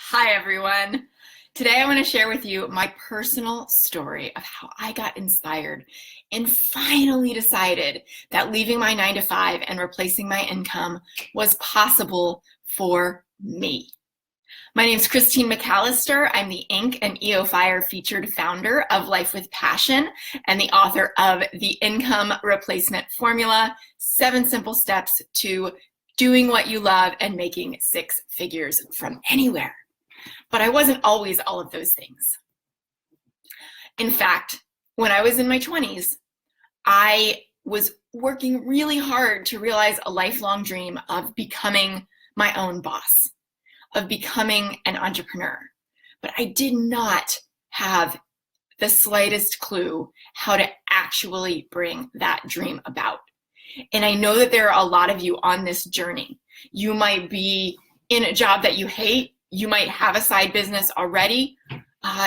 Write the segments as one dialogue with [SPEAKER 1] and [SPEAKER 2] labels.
[SPEAKER 1] Hi, everyone. Today, I want to share with you my personal story of how I got inspired and finally decided that leaving my 9 to 5 and replacing my income was possible for me. My name is Christine McAllister. I'm the Inc. and EO Fire featured founder of Life with Passion and the author of The Income Replacement Formula, 7 Simple Steps to Doing What You Love and Making 6 Figures from Anywhere. But I wasn't always all of those things. In fact, when I was in my 20s, I was working really hard to realize a lifelong dream of becoming my own boss, of becoming an entrepreneur. But I did not have the slightest clue how to actually bring that dream about. And I know that there are a lot of you on this journey. You might be in a job that you hate. You might have a side business already.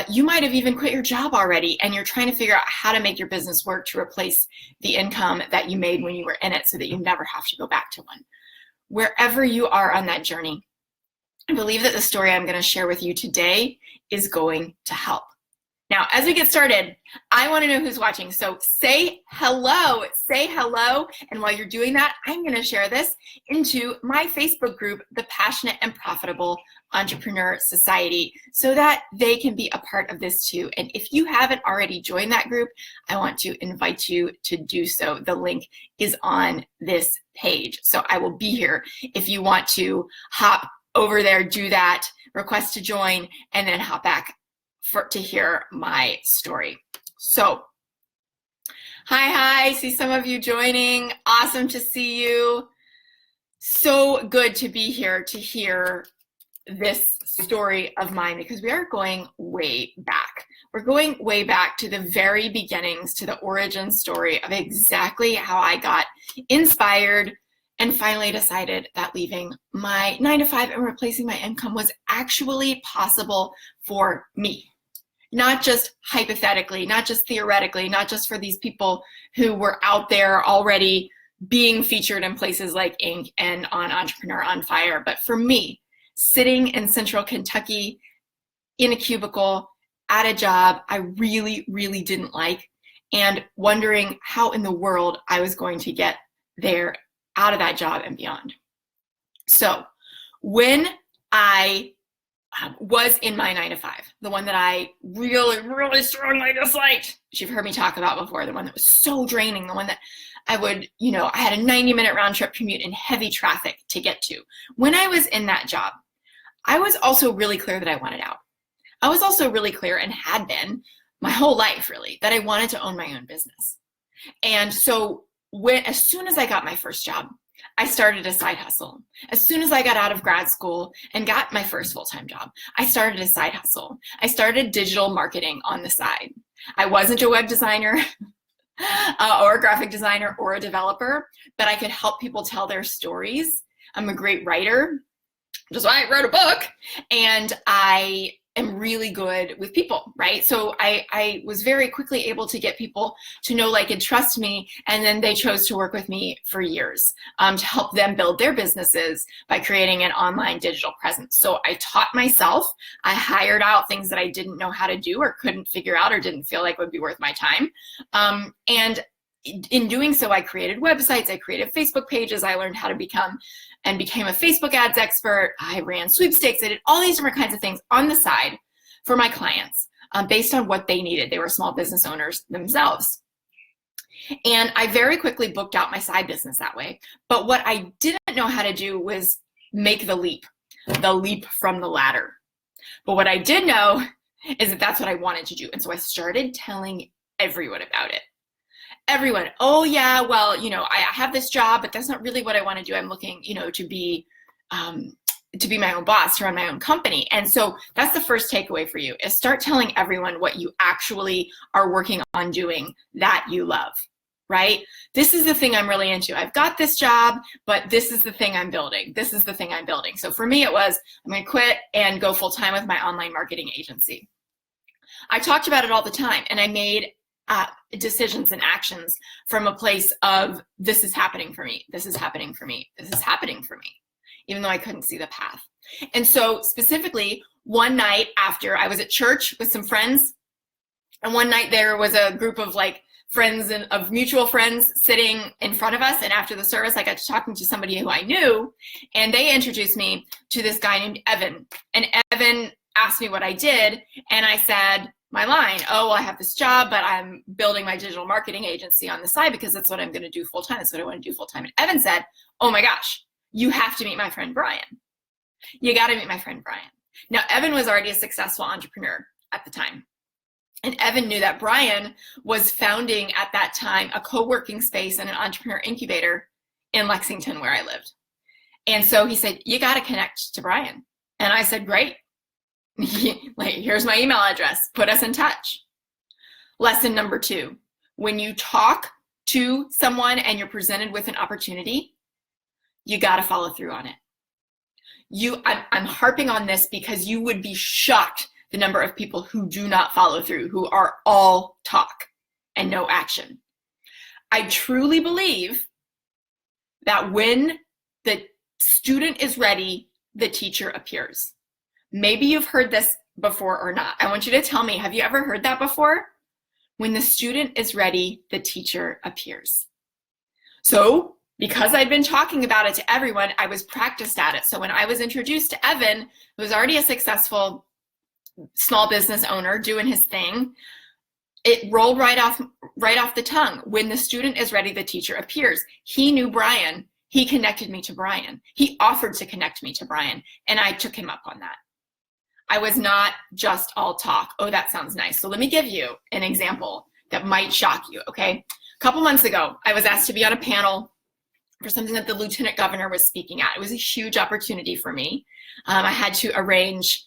[SPEAKER 1] You might have even quit your job already, and you're trying to figure out how to make your business work to replace the income that you made when you were in it so that you never have to go back to one. Wherever you are on that journey, I believe that the story I'm going to share with you today is going to help. Now, as we get started, I want to know who's watching. So say hello, and while you're doing that, I'm going to share this into my Facebook group, the Passionate and Profitable Entrepreneur Society, so that they can be a part of this too. And if you haven't already joined that group, I want to invite you to do so. The link is on this page. So I will be here if you want to hop over there, do that, request to join, and then hop back to hear my story. So, hi, see some of you joining. Awesome to see you. So good to be here to hear this story of mine because we are going way back. We're going way back to the very beginnings, to the origin story of exactly how I got inspired and finally decided that leaving my 9 to 5 and replacing my income was actually possible for me. Not just hypothetically, not just theoretically, not just for these people who were out there already being featured in places like Inc. and on Entrepreneur on Fire, but for me, sitting in central Kentucky in a cubicle at a job I really, really didn't like, and wondering how in the world I was going to get there out of that job and beyond. So when I was in my 9 to 5, the one that I really, really strongly disliked, which you've heard me talk about before, the one that was so draining, the one that I would, I had a 90-minute round trip commute in heavy traffic to get to. When I was in that job, I was also really clear that I wanted out. I was also really clear, and had been my whole life really, that I wanted to own my own business. And so as soon as I got my first job, I started a side hustle. As soon as I got out of grad school and got my first full-time job, I started a side hustle. I started digital marketing on the side. I wasn't a web designer or a graphic designer or a developer, but I could help people tell their stories. I'm a great writer, which is why I wrote a book, and I am really good with people, right? So I was very quickly able to get people to know, like, and trust me, and then they chose to work with me for years to help them build their businesses by creating an online digital presence. So I taught myself, I hired out things that I didn't know how to do or couldn't figure out or didn't feel like would be worth my time. And in doing so, I created websites, I created Facebook pages, I learned how to became a Facebook ads expert. I ran sweepstakes. I did all these different kinds of things on the side for my clients based on what they needed. They were small business owners themselves. And I very quickly booked out my side business that way. But what I didn't know how to do was make the leap from the ladder. But what I did know is that that's what I wanted to do. And so I started telling everyone about it. Everyone, oh yeah, well, I have this job, but that's not really what I want to do. I'm looking, to be my own boss, to run my own company. And so that's the first takeaway for you, is start telling everyone what you actually are working on doing that you love, right? This is the thing I'm really into. I've got this job, but this is the thing I'm building. This is the thing I'm building. So for me, it was, I'm going to quit and go full time with my online marketing agency. I talked about it all the time, and I made decisions and actions from a place of, this is happening for me, this is happening for me, this is happening for me, even though I couldn't see the path. And so specifically, one night after I was at church with some friends, and one night there was a group of like friends and of mutual friends sitting in front of us. And after the service, I got to talking to somebody who I knew, and they introduced me to this guy named Evan. And Evan asked me what I did, and I said my line, oh, well, I have this job, but I'm building my digital marketing agency on the side because that's what I'm going to do full time. That's what I want to do full time. And Evan said, oh my gosh, you have to meet my friend Brian. You got to meet my friend Brian. Now, Evan was already a successful entrepreneur at the time. And Evan knew that Brian was founding at that time a co-working space and an entrepreneur incubator in Lexington where I lived. And so he said, you got to connect to Brian. And I said, great. Like, here's my email address. Put us in touch. Lesson number 2, when you talk to someone and you're presented with an opportunity, you got to follow through on it. I'm harping on this because you would be shocked the number of people who do not follow through, who are all talk and no action. I truly believe that when the student is ready, the teacher appears. Maybe you've heard this before or not. I want you to tell me, have you ever heard that before? When the student is ready, the teacher appears. So, because I'd been talking about it to everyone, I was practiced at it. So when I was introduced to Evan, who was already a successful small business owner doing his thing, it rolled right off the tongue. When the student is ready, the teacher appears. He knew Brian. He connected me to Brian. He offered to connect me to Brian, and I took him up on that. I was not just all talk. Oh, that sounds nice. So let me give you an example that might shock you, okay? A couple months ago, I was asked to be on a panel for something that the lieutenant governor was speaking at. It was a huge opportunity for me. I had to arrange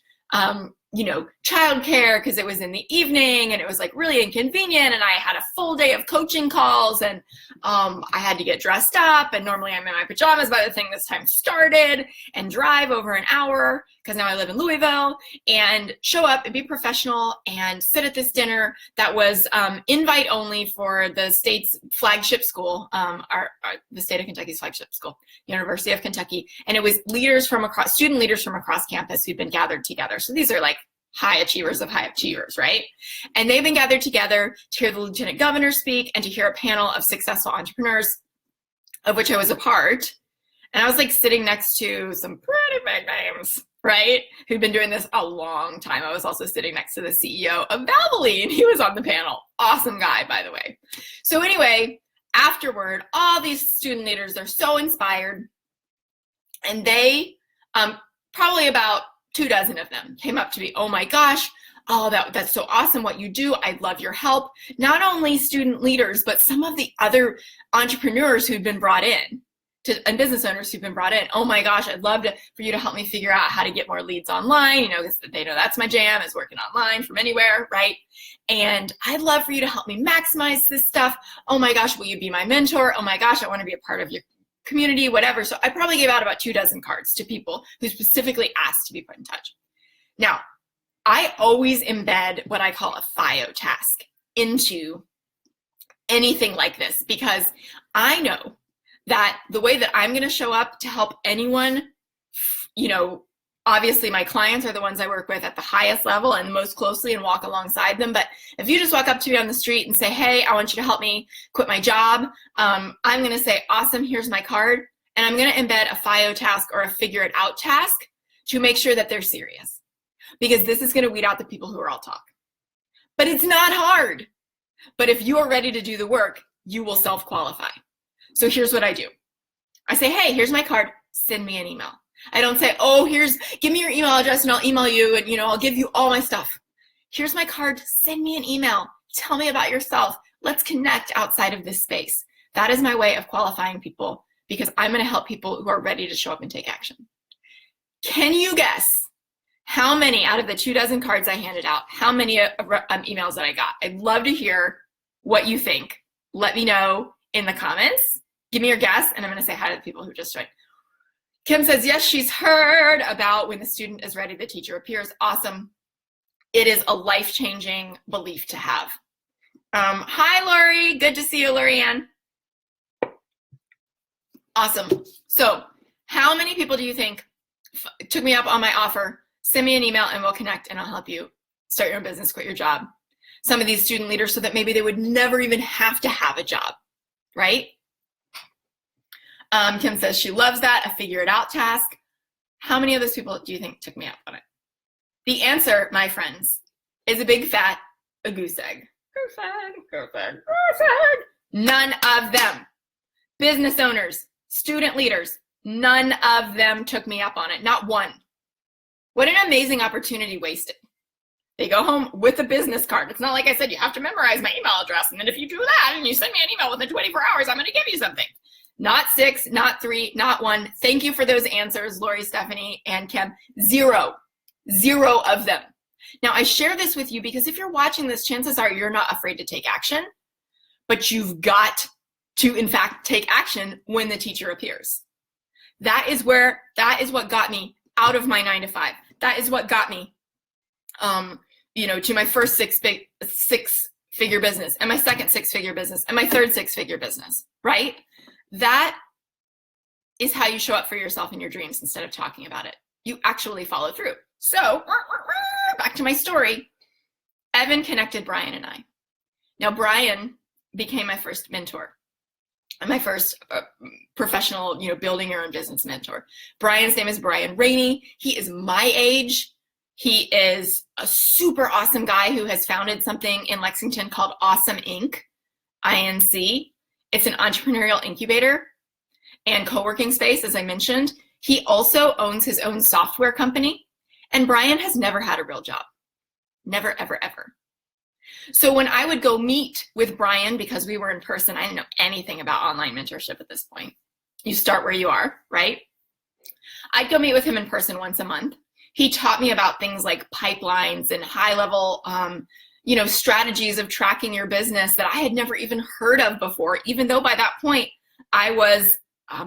[SPEAKER 1] childcare because it was in the evening and it was like really inconvenient, and I had a full day of coaching calls, and I had to get dressed up, and normally I'm in my pajamas by the thing this time started, and drive over an hour because now I live in Louisville, and show up and be professional and sit at this dinner that was invite only for the state's flagship school, the state of Kentucky's flagship school, University of Kentucky. And it was student leaders from across campus who'd been gathered together. So these are like high achievers of high achievers, right? And they've been gathered together to hear the lieutenant governor speak and to hear a panel of successful entrepreneurs, of which I was a part. And I was like sitting next to some pretty big names, right? Who'd been doing this a long time. I was also sitting next to the CEO of Valvoline. He was on the panel. Awesome guy, by the way. So anyway, afterward, all these student leaders, they're so inspired. And they, probably about 24 of them came up to me. Oh my gosh, that's so awesome what you do. I love your help. Not only student leaders, but some of the other entrepreneurs who've been brought in and business owners who've been brought in. Oh my gosh, I'd love for you to help me figure out how to get more leads online. Because they know that's my jam, is working online from anywhere, right? And I'd love for you to help me maximize this stuff. Oh my gosh, will you be my mentor? Oh my gosh, I want to be a part of your community, whatever. So I probably gave out about 24 cards to people who specifically asked to be put in touch. Now, I always embed what I call a FIO task into anything like this, because I know that the way that I'm going to show up to help anyone, obviously my clients are the ones I work with at the highest level and most closely and walk alongside them. But if you just walk up to me on the street and say, hey, I want you to help me quit my job, I'm going to say, awesome, here's my card. And I'm going to embed a FIO task or a figure it out task to make sure that they're serious, because this is going to weed out the people who are all talk. But it's not hard. But if you are ready to do the work, you will self-qualify. So here's what I do. I say, hey, here's my card. Send me an email. I don't say, oh, give me your email address and I'll email you and, I'll give you all my stuff. Here's my card. Send me an email. Tell me about yourself. Let's connect outside of this space. That is my way of qualifying people, because I'm going to help people who are ready to show up and take action. Can you guess how many out of the 24 cards I handed out, how many emails that I got? I'd love to hear what you think. Let me know in the comments. Give me your guess, and I'm going to say hi to the people who just joined. Kim says, yes, she's heard about when the student is ready, the teacher appears. Awesome. It is a life-changing belief to have. Hi, Lori. Good to see you, Lorianne. Awesome. So how many people do you think took me up on my offer, send me an email and we'll connect and I'll help you start your own business, quit your job. Some of these student leaders so that maybe they would never even have to have a job, right? Kim says she loves that, a figure it out task. How many of those people do you think took me up on it? The answer, my friends, is a big fat a goose egg. Goose egg, goose egg, goose egg. None of them. Business owners, student leaders, none of them took me up on it. Not one. What an amazing opportunity wasted. They go home with a business card. It's not like I said, you have to memorize my email address. And then if you do that and you send me an email within 24 hours, I'm going to give you something. Not 6, not 3, not 1. Thank you for those answers, Lori, Stephanie, and Kim. 0. 0 of them. Now, I share this with you because if you're watching this, chances are you're not afraid to take action, but you've got to, in fact, take action when the teacher appears. That is what got me out of my 9 to 5. That is what got me, to my first six-figure business and my second six-figure business and my third 6-figure business, right? That is how you show up for yourself in your dreams instead of talking about it. You actually follow through. So back to my story. Evan connected Brian and I. Now, Brian became my first mentor and my first professional, building your own business mentor. Brian's name is Brian Rainey. He is my age. He is a super awesome guy who has founded something in Lexington called Awesome Inc., INC. It's an entrepreneurial incubator and co-working space, as I mentioned. He also owns his own software company, and Brian has never had a real job. Never, ever, ever. So when I would go meet with Brian, because we were in person, I didn't know anything about online mentorship at this point. You start where you are, right? I'd go meet with him in person once a month. He taught me about things like pipelines and high-level strategies of tracking your business that I had never even heard of before, even though by that point I was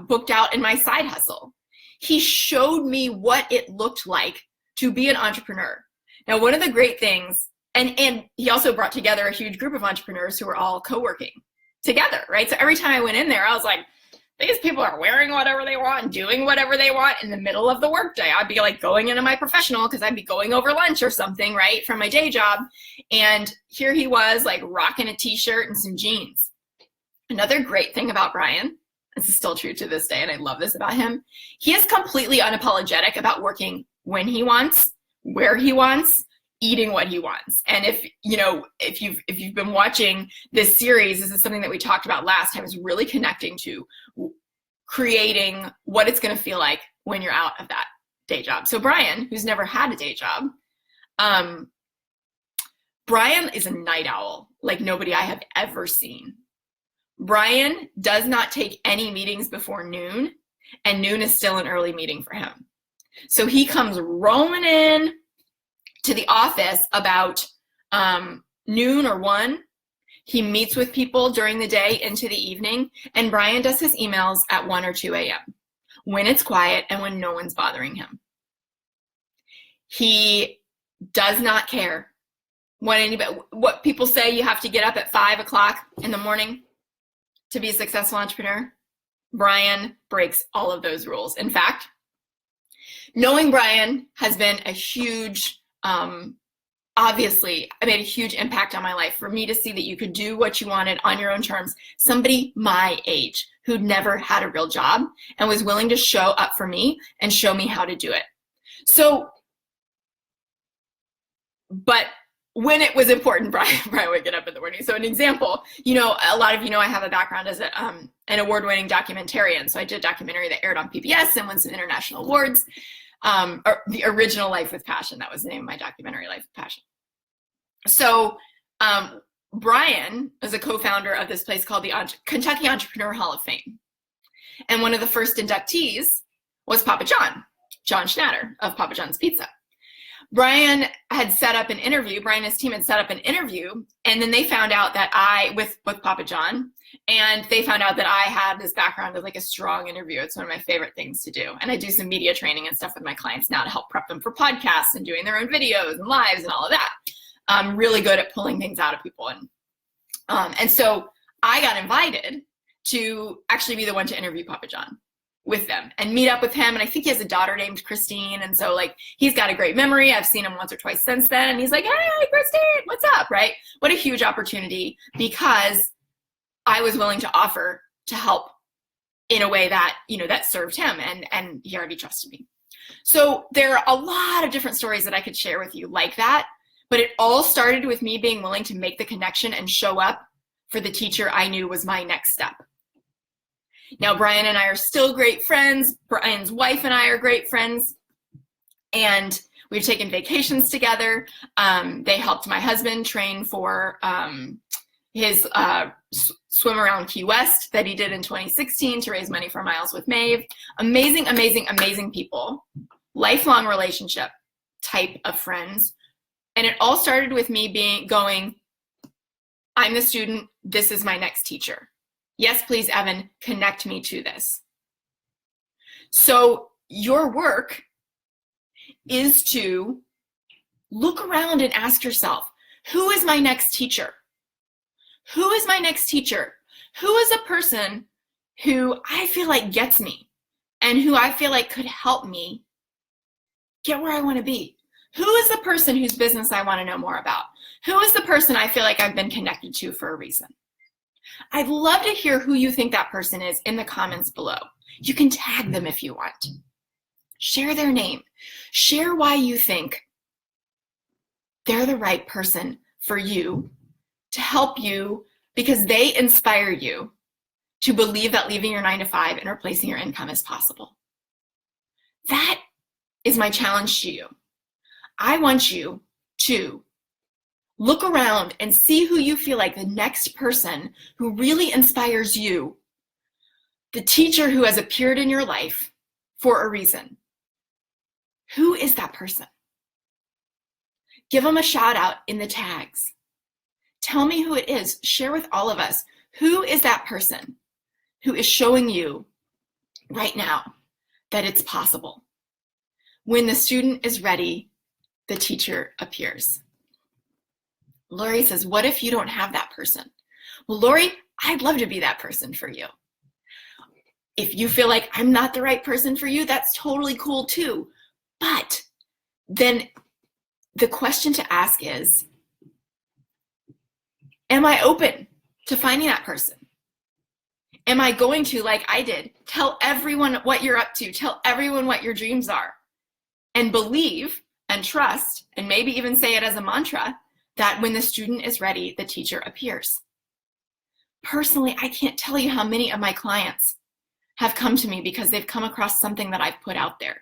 [SPEAKER 1] booked out in my side hustle. He showed me what it looked like to be an entrepreneur. Now, one of the great things, and he also brought together a huge group of entrepreneurs who were all co-working together, right? So every time I went in there, I was like, these people are wearing whatever they want, doing whatever they want in the middle of the workday. I'd be like going into my professional because I'd be going over lunch or something, right, from my day job. And here he was like rocking a t-shirt and some jeans. Another great thing about Brian, this is still true to this day, and I love this about him, he is completely unapologetic about working when he wants, where he wants, eating what he wants. And if you've been watching this series, this is something that we talked about last time, is really connecting to creating what it's going to feel like when you're out of that day job. So Brian, who's never had a day job, Brian is a night owl like nobody I have ever seen. Brian does not take any meetings before noon, and noon is still an early meeting for him. So he comes roaming in to the office about noon or 1. He meets with people during the day into the evening, and Brian does his emails at 1 or 2 a.m. when it's quiet and when no one's bothering him. He does not care what people say you have to get up at 5 o'clock in the morning to be a successful entrepreneur. Brian breaks all of those rules. In fact, knowing Brian has been a huge obviously, I made a huge impact on my life for me to see that you could do what you wanted on your own terms. Somebody my age who'd never had a real job and was willing to show up for me and show me how to do it. So, but when it was important, Brian would get up in the morning. So an example, a lot of you know I have a background as an award-winning documentarian. So I did a documentary that aired on PBS and won some international awards. Or the original Life with Passion. That was the name of my documentary, Life with Passion. So Brian is a co-founder of this place called the Kentucky Entrepreneur Hall of Fame. And one of the first inductees was Papa John Schnatter of Papa John's Pizza. Brian had set up an interview, Brian and his team had set up an interview, and then they found out that with Papa John, and they found out that I had this background as like a strong interviewer. It's one of my favorite things to do. And I do some media training and stuff with my clients now to help prep them for podcasts and doing their own videos and lives and all of that. I'm really good at pulling things out of people. And so I got invited to actually be the one to interview Papa John. with them and meet up with him. And I think he has a daughter named Christine. And so like, he's got a great memory. I've seen him once or twice since then. And he's like, hey, Christine, what's up, right? What a huge opportunity, because I was willing to offer to help in a way that, that served him, and he already trusted me. So there are a lot of different stories that I could share with you like that, but it all started with me being willing to make the connection and show up for the teacher I knew was my next step. Now, Brian and I are still great friends. Brian's wife and I are great friends, and we've taken vacations together. They helped my husband train for his swim around Key West that he did in 2016 to raise money for Miles with Maeve. Amazing, amazing, amazing people. Lifelong relationship type of friends. And it all started with me going, I'm the student, this is my next teacher. Yes, please, Evan, connect me to this. So your work is to look around and ask yourself, who is my next teacher? Who is my next teacher? Who is a person who I feel like gets me and who I feel like could help me get where I want to be? Who is the person whose business I want to know more about? Who is the person I feel like I've been connected to for a reason? I'd love to hear who you think that person is in the comments below. You can tag them if you want. Share their name. Share why you think they're the right person for you, to help you, because they inspire you to believe that leaving your 9-to-5 and replacing your income is possible. That is my challenge to you. I want you to look around and see who you feel like the next person who really inspires you, the teacher who has appeared in your life for a reason. Who is that person? Give them a shout out in the tags. Tell me who it is. Share with all of us. Who is that person who is showing you right now that it's possible? When the student is ready, the teacher appears. Lori says, what if you don't have that person? Well, Lori, I'd love to be that person for you. If you feel like I'm not the right person for you, that's totally cool too. But then the question to ask is, am I open to finding that person? Am I going to, like I did, tell everyone what you're up to, tell everyone what your dreams are, and believe and trust, and maybe even say it as a mantra, that when the student is ready, the teacher appears? Personally, I can't tell you how many of my clients have come to me because they've come across something that I've put out there.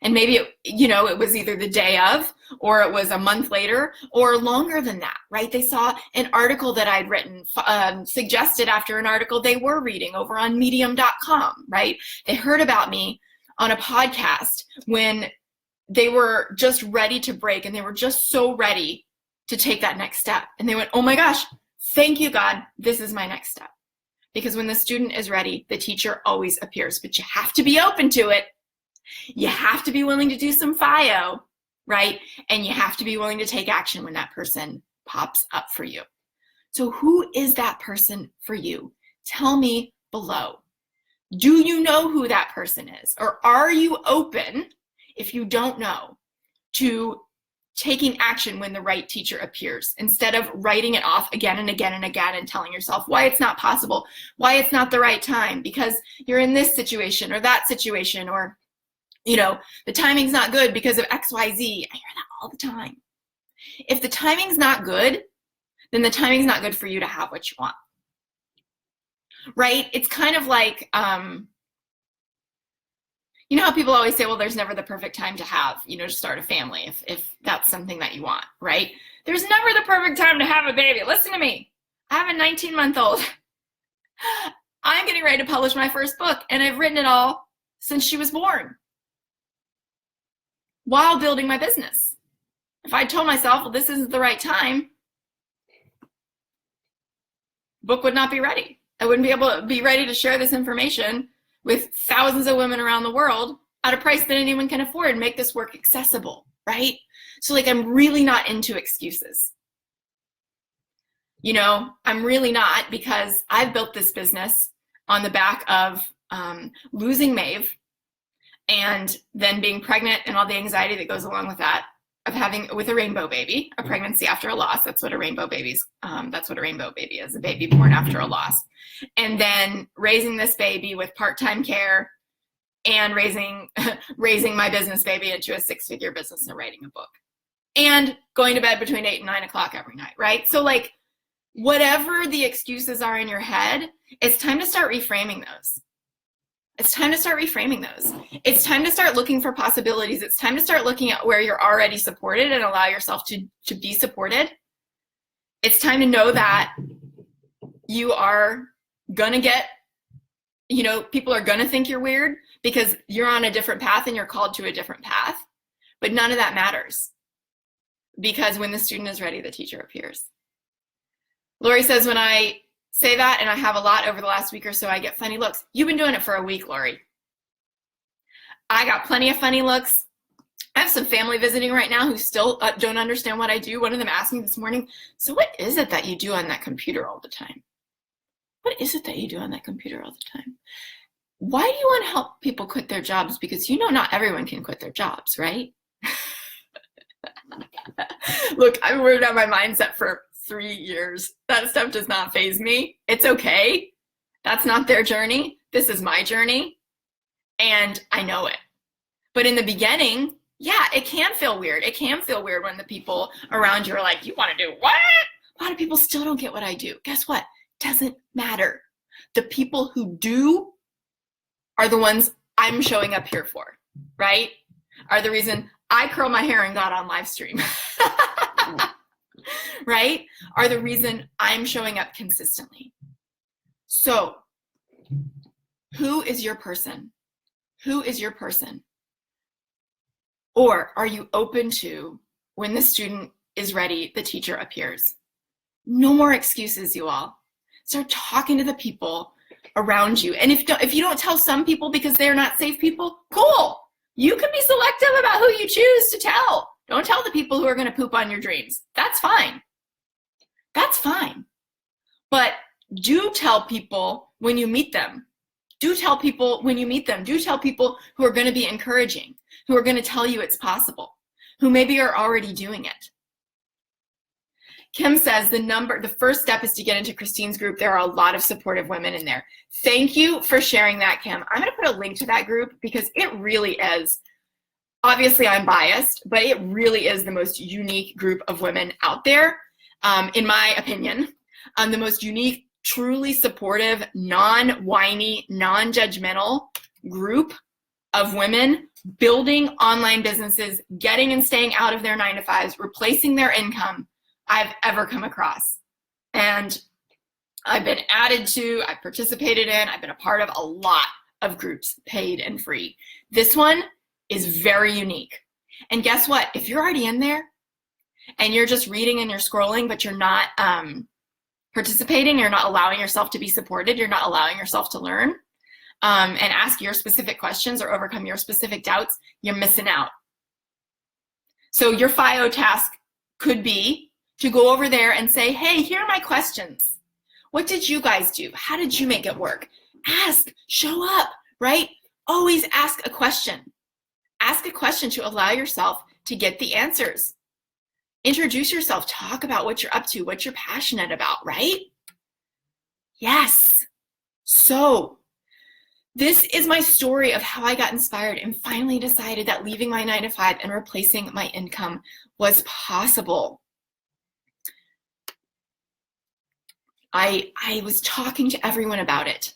[SPEAKER 1] And maybe, it was either the day of, or it was a month later, or longer than that, right? They saw an article that I'd written, suggested after an article they were reading over on medium.com, right? They heard about me on a podcast when they were just ready to break, and they were just so ready to take that next step. And they went, oh my gosh, thank you, God, this is my next step. Because when the student is ready, the teacher always appears, but you have to be open to it. You have to be willing to do some FIO, right? And you have to be willing to take action when that person pops up for you. So who is that person for you? Tell me below. Do you know who that person is? Or are you open, if you don't know, to taking action when the right teacher appears, instead of writing it off again and again and again and telling yourself why it's not possible, why it's not the right time, because you're in this situation or that situation, or the timing's not good because of XYZ. I hear that all the time. If the timing's not good, then the timing's not good for you to have what you want, right? It's kind of like, how people always say, well, there's never the perfect time to have, to start a family, if that's something that you want, right? There's never the perfect time to have a baby. Listen to me. I have a 19-month-old. I'm getting ready to publish my first book, and I've written it all since she was born, while building my business. If I told myself, well, this isn't the right time, book would not be ready. I wouldn't be able to be ready to share this information with thousands of women around the world at a price that anyone can afford and make this work accessible, right? So I'm really not into excuses. I'm really not, because I've built this business on the back of losing Maeve and then being pregnant and all the anxiety that goes along with that, of having with a rainbow baby, a pregnancy after a loss. That's what a rainbow baby is, a baby born after a loss. And then raising this baby with part-time care and raising my business baby into a 6-figure business and writing a book. And going to bed between 8 and 9 o'clock every night, right? So like, whatever the excuses are in your head, it's time to start reframing those. It's time to start reframing those. It's time to start looking for possibilities. It's time to start looking at where you're already supported and allow yourself to be supported. It's time to know that you are gonna get, people are gonna think you're weird because you're on a different path and you're called to a different path. But none of that matters, because when the student is ready, the teacher appears. Lori says, when I say that, and I have a lot over the last week or so, I get funny looks. You've been doing it for a week, Lori. I got plenty of funny looks. I have some family visiting right now who still don't understand what I do. One of them asked me this morning, so what is it that you do on that computer all the time? What is it that you do on that computer all the time? Why do you want to help people quit their jobs? Because not everyone can quit their jobs, right? Look, I've worked on my mindset for 3 years. That stuff does not faze me. It's okay. That's not their journey. This is my journey. And I know it. But in the beginning, yeah, it can feel weird. It can feel weird when the people around you are like, you want to do what? A lot of people still don't get what I do. Guess what? Doesn't matter. The people who do are the ones I'm showing up here for, right? Are the reason I curl my hair and got on live stream. Right? Are the reason I'm showing up consistently. So, who is your person? Who is your person? Or are you open to, when the student is ready, the teacher appears? No more excuses, you all. Start talking to the people around you. And if you don't tell some people because they're not safe people, cool. You can be selective about who you choose to tell. Don't tell the people who are going to poop on your dreams. That's fine. That's fine. But do tell people when you meet them. Do tell people when you meet them. Do tell people who are going to be encouraging, who are going to tell you it's possible, who maybe are already doing it. Kim says the first step is to get into Christine's group. There are a lot of supportive women in there. Thank you for sharing that, Kim. I'm going to put a link to that group because it really is. Obviously, I'm biased, but it really is the most unique group of women out there, in my opinion. The most unique, truly supportive, non-whiny, non-judgmental group of women building online businesses, getting and staying out of their 9-to-5s, replacing their income I've ever come across. And I've been added to, I've participated in, I've been a part of a lot of groups, paid and free. This one is very unique. And guess what? If you're already in there and you're just reading and you're scrolling, but you're not participating, you're not allowing yourself to be supported, you're not allowing yourself to learn and ask your specific questions or overcome your specific doubts, you're missing out. So your FIO task could be to go over there and say, hey, here are my questions. What did you guys do? How did you make it work? Ask, show up, right? Always ask a question. Ask a question to allow yourself to get the answers. Introduce yourself, talk about what you're up to, what you're passionate about, right? Yes. So this is my story of how I got inspired and finally decided that leaving my 9-to-5 and replacing my income was possible. I was talking to everyone about it.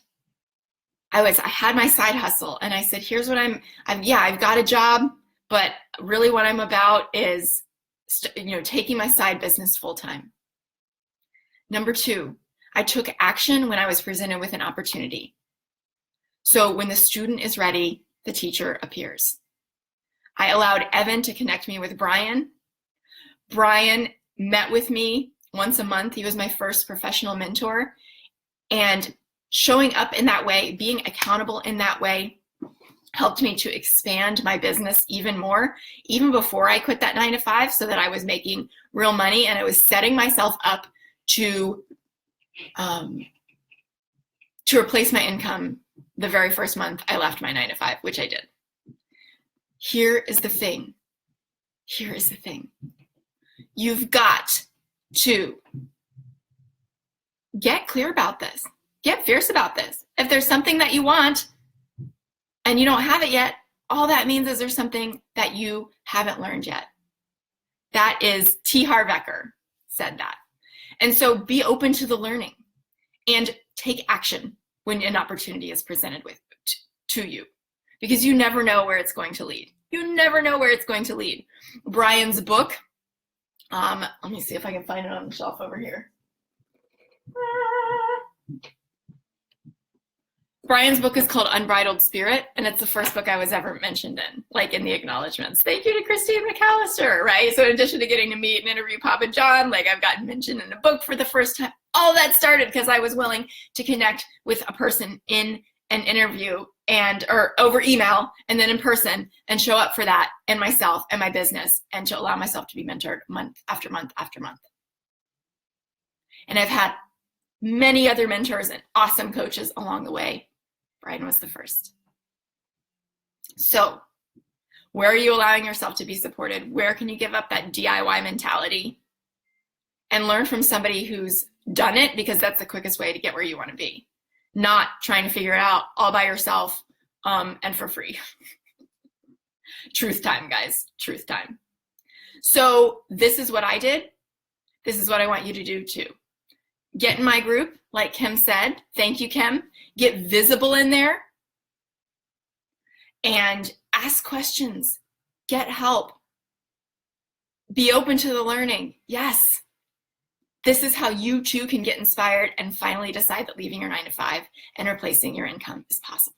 [SPEAKER 1] I had my side hustle and I said, here's what I've got a job, but really what I'm about is, taking my side business full time. Number 2, I took action when I was presented with an opportunity. So when the student is ready, the teacher appears. I allowed Evan to connect me with Brian. Brian met with me once a month. He was my first professional mentor. And showing up in that way, being accountable in that way, helped me to expand my business even more, even before I quit that 9-to-5, so that I was making real money and I was setting myself up to replace my income the very first month I left my 9-to-5, which I did. Here is the thing. Here is the thing. You've got to get clear about this. Get fierce about this. If there's something that you want and you don't have it yet, all that means is there's something that you haven't learned yet. That is T. Harv Eker said that. And so be open to the learning and take action when an opportunity is presented to you, because you never know where it's going to lead. You never know where it's going to lead. Brian's book, let me see if I can find it on the shelf over here. Brian's book is called Unbridled Spirit, and it's the first book I was ever mentioned in, like in the acknowledgments. Thank you to Christine McAllister, right? So in addition to getting to meet and interview Papa John, like I've gotten mentioned in a book for the first time. All that started because I was willing to connect with a person in an interview or over email and then in person and show up for that and myself and my business and to allow myself to be mentored month after month after month. And I've had many other mentors and awesome coaches along the way. Brian was the first. So where are you allowing yourself to be supported? Where can you give up that DIY mentality and learn from somebody who's done it, because that's the quickest way to get where you want to be. Not trying to figure it out all by yourself and for free. Truth time, guys, truth time. So this is what I did. This is what I want you to do too. Get in my group, like Kim said. Thank you, Kim. Get visible in there and ask questions. Get help. Be open to the learning. Yes. This is how you too can get inspired and finally decide that leaving your 9-to-5 and replacing your income is possible.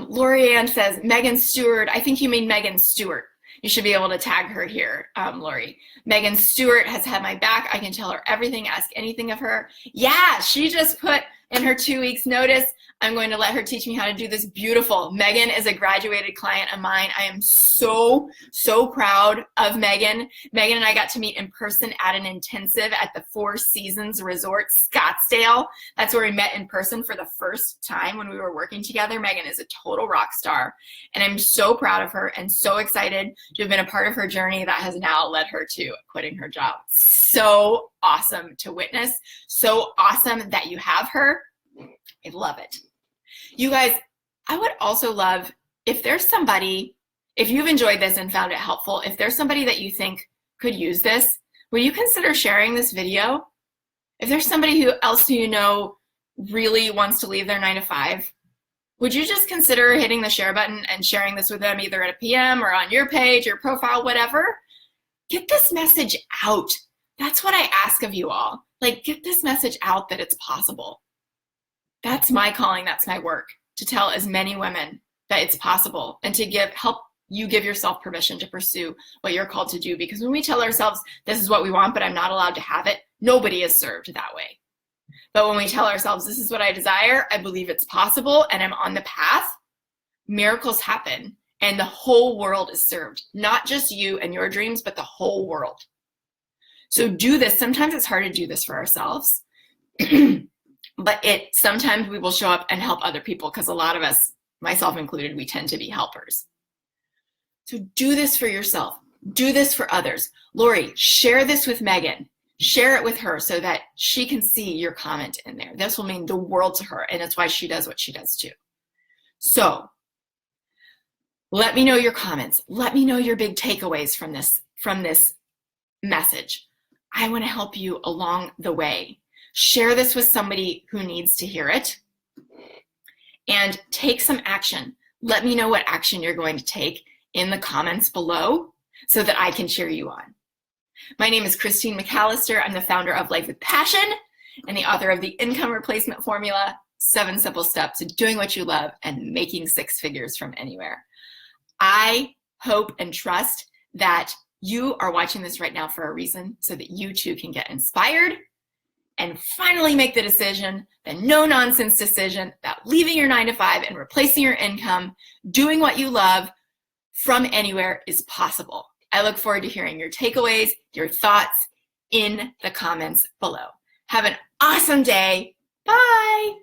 [SPEAKER 1] Lori Ann says, Megan Stewart. I think you mean Megan Stewart. You should be able to tag her here, Lori. Megan Stewart has had my back. I can tell her everything, ask anything of her. Yeah, she just put in her 2 weeks notice, I'm going to let her teach me how to do this beautiful. Megan is a graduated client of mine. I am so, so proud of Megan. Megan and I got to meet in person at an intensive at the Four Seasons Resort, Scottsdale. That's where we met in person for the first time when we were working together. Megan is a total rock star, and I'm so proud of her and so excited to have been a part of her journey that has now led her to quitting her job. So awesome to witness. So awesome that you have her. I love it. You guys, I would also love if there's somebody, if you've enjoyed this and found it helpful, if there's somebody that you think could use this, will you consider sharing this video? If there's somebody else who you know really wants to leave their 9-to-5, would you just consider hitting the share button and sharing this with them either at a PM or on your page, your profile, whatever? Get this message out. That's what I ask of you all. Like, get this message out that it's possible. That's my calling, that's my work, to tell as many women that it's possible and to help you give yourself permission to pursue what you're called to do. Because when we tell ourselves, this is what we want, but I'm not allowed to have it, nobody is served that way. But when we tell ourselves, this is what I desire, I believe it's possible, and I'm on the path, miracles happen, and the whole world is served. Not just you and your dreams, but the whole world. So do this. Sometimes it's hard to do this for ourselves. But sometimes we will show up and help other people, because a lot of us, myself included, we tend to be helpers. So do this for yourself. Do this for others. Lori, share this with Megan. Share it with her so that she can see your comment in there. This will mean the world to her, and that's why she does what she does too. So let me know your comments. Let me know your big takeaways from this message. I want to help you along the way. Share this with somebody who needs to hear it, and take some action. Let me know what action you're going to take in the comments below so that I can cheer you on. My name is Christine McAllister. I'm the founder of Life with Passion and the author of the Income Replacement Formula, 7 Simple Steps to Doing What You Love and Making 6 Figures from Anywhere. I hope and trust that you are watching this right now for a reason, so that you too can get inspired and finally make the decision, the no-nonsense decision, that leaving your 9-to-5 and replacing your income, doing what you love from anywhere is possible. I look forward to hearing your takeaways, your thoughts in the comments below. Have an awesome day. Bye.